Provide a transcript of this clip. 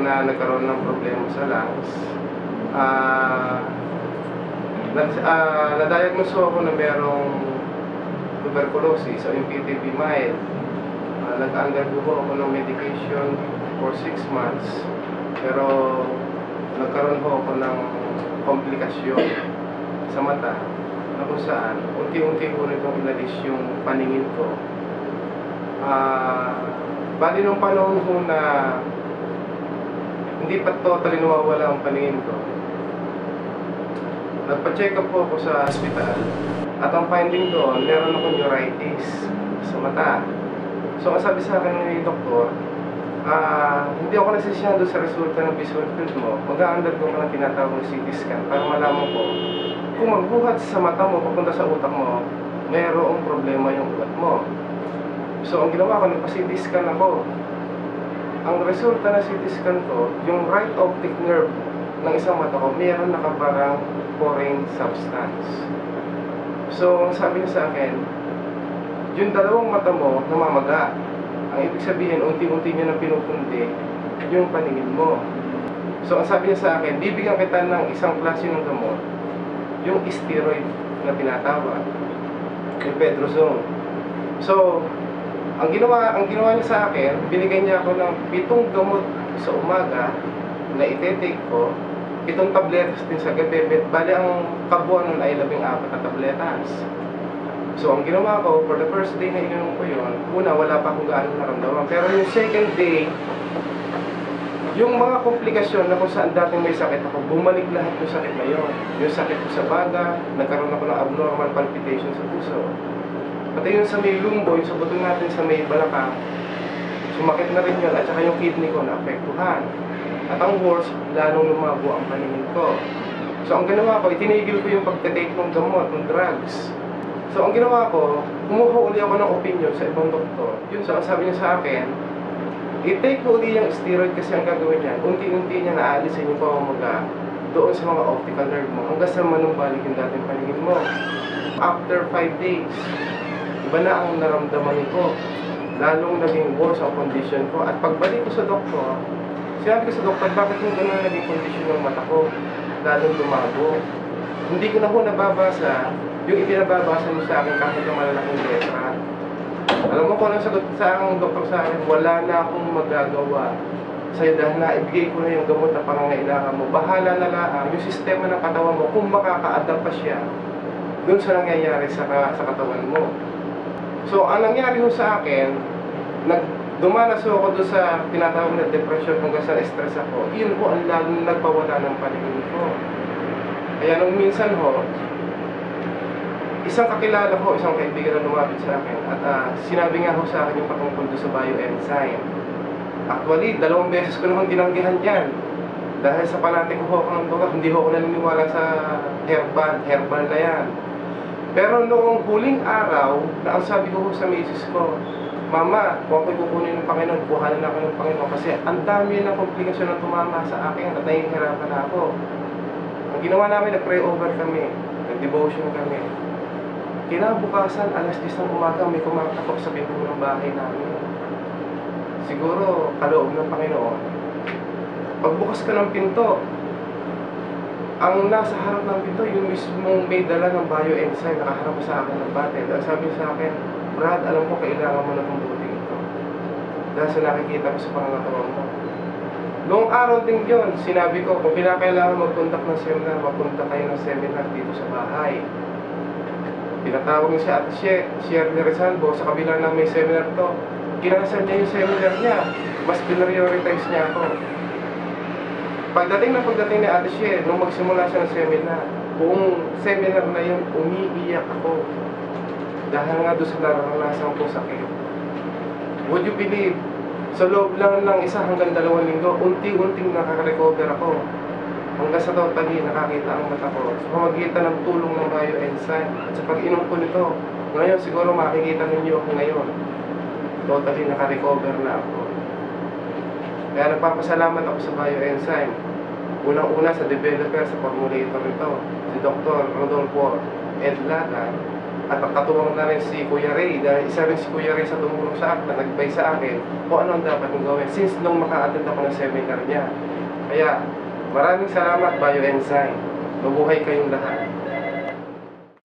na nagkaroon ng problema sa lungs. Na-diagnose ako na merong tuberculosis o yung PTB mild. Nag-undergo ako ng medication for 6 months, pero nagkaroon ako ng komplikasyon sa mata na kung saan unti-unti ko nitong inalis yung paningin ko. Bali nung panahon ko na hindi pa totally nawawala ang paningin ko, nagpa-check up po ako sa hospital at ang finding doon, meron akong neuritis sa mata. So ang sabi sa akin ng doktor, hindi ako nasisiyan doon sa resulta ng visual field mo. Mag-a-undergo ka ng tinatawag ng CT scan para malaman ko kung magbuhat sa mata mo papunta sa utak mo, mayroong problema yung ugat mo. So ang ginawa ko, nagpa-CT scan ako. Ang resulta ng CT scan ko, yung right optic nerve ng isang mata ko, mayroon nakaparang foreign substance. So ang sabi niya sa akin, yung dalawang mata mo namamaga. Ang ibig sabihin, unti-unti niya na pinupundi yung paningin mo. So ang sabi niya sa akin, bibigyan kita ng isang klase ng gamot, yung steroid na tinatawag, yung Pedrozone. So ang ginawa niya sa akin, binigyan niya ako ng 7 gamot sa umaga na itetake ko, 7 tabletas din sa gabi. Bali ang kabuuan nun ay 14 na tabletas. So ang ginawa ko, for the first day na ininom ko yun, una wala pa akong gaano naramdaman. Pero yung second day, yung mga komplikasyon na kung saan dating may sakit ako, bumalik lahat yung sakit na yun. Yung sakit ko sa baga, nagkaroon ako ng abnormal palpitation sa puso. Pati yung sa may lumbo, yung sa buto natin sa may balakang, sumakit na rin yun, at saka yung kidney ko naapektuhan. At ang worst, lalong lumago ang paningin ko. So ang ginawa ko, itinigil ko yung pagtitake ng gamot, ng drugs. So ang ginawa ko, kumuha uli ako ng opinion sa ibang doktor. Yun, so ang sabi niya sa akin, i-take mo uli yung steroid kasi ang gagawin niya, unti-unti niya naalisin yung pamamaga doon sa mga optical nerve mo hanggang sa manumbalik yung dating paningin mo. After 5 days, iba na ang naramdaman ko. Lalong naging worse ang condition ko. At pagbalik ko sa doktor, sinabi ko sa doktor, bakit yung gano'n naging condition ng mata ko? Lalong lumago. Hindi ko na ho nababasa yung ipinababasa mo sa akin kahit yung malalaking letra. Alam mo kung anong sagot sa aking doktor sa akin, wala na akong magagawa sa'yo dahil naibigay ko na yung gamot na pangangailangan mo. Bahala na lang yung sistema ng katawan mo kung makaka-adapt pa siya dun sa nangyayari sa katawan mo. So ang nangyari ho sa akin, dumanas ako doon sa tinatawag na depression hanggang sa stress ako. Yun ho ang lalong nagpawala ng paningin ko. Kaya nung minsan ho, isang kakilala ko, isang kaibigan na lumapit sa akin at sinabi nga ho sa akin yung patungkol doon sa bioenzyme. Actually, 2 beses ko naman tinanggihan yan. Dahil sa panati ko ho ng doktor, hindi ho ako naniniwala sa herbal na yan. Pero noong huling araw, na ang sabi ko ho sa misis ko, Mama, kung ako'y kukunin ng Panginoon, buhanan na ako ng Panginoon kasi ang dami ng komplikasyon na tumama sa akin at nahihirapan na ako. Ang ginawa namin, nag-pray over kami, nag-devotion kami. Kinabukasan, alas 10 ng umaga, may kumakatok sa pinto ng bahay namin. Siguro, kaloob ng Panginoon. Pagbukas ka ng pinto, ang nasa harap ng pinto, yung mismong may dala ng bioenzyme, nakaharap sa akin ng battle. Ang sabi sa akin, Brad, alam ko kailangan mo na itong buting ito. Dahil sa nakikita ko sa pangangatawan mo. Noong araw din yun, sinabi ko, kung pinakailangan mag-conduct ng seminar, magpunta kayo ng seminar dito sa bahay. Pinatawag niya si Ate Shirley Rizalbo, sa kabila na may seminar to. Kinasal niya yung seminar niya. Mas prioritize niya ako. Pagdating ni Ate Shirley, nung magsimula siya ng seminar, buong seminar na yun, umiiyak ako. Dahil nga doon sa naranasan ko sakit. Would you believe, sa loob lang ng 1 hanggang 2 linggo, unti-unting nakaka-recover ako. Hanggang sa totally nakakita ang mata ko sa pamagitan ng tulong ng bioenzyme at sa pag-inom ko nito. Ngayon siguro makikita ninyo ako ngayon. Totally naka-recover na ako. Kaya nagpapasalamat ako sa bioenzyme. Unang-una sa developer, sa formulator nito, si Dr. Rodolfo Edlaga. At katuwang na rin si Kuya Ray, dahil isa rin si Kuya Ray sa tumulong sa akin, na nagbay sa akin kung ano ang dapat kong gawin since nung maka-attend ako ng seminar niya. Kaya maraming salamat, Bioenzyme. Mabuhay kayong lahat.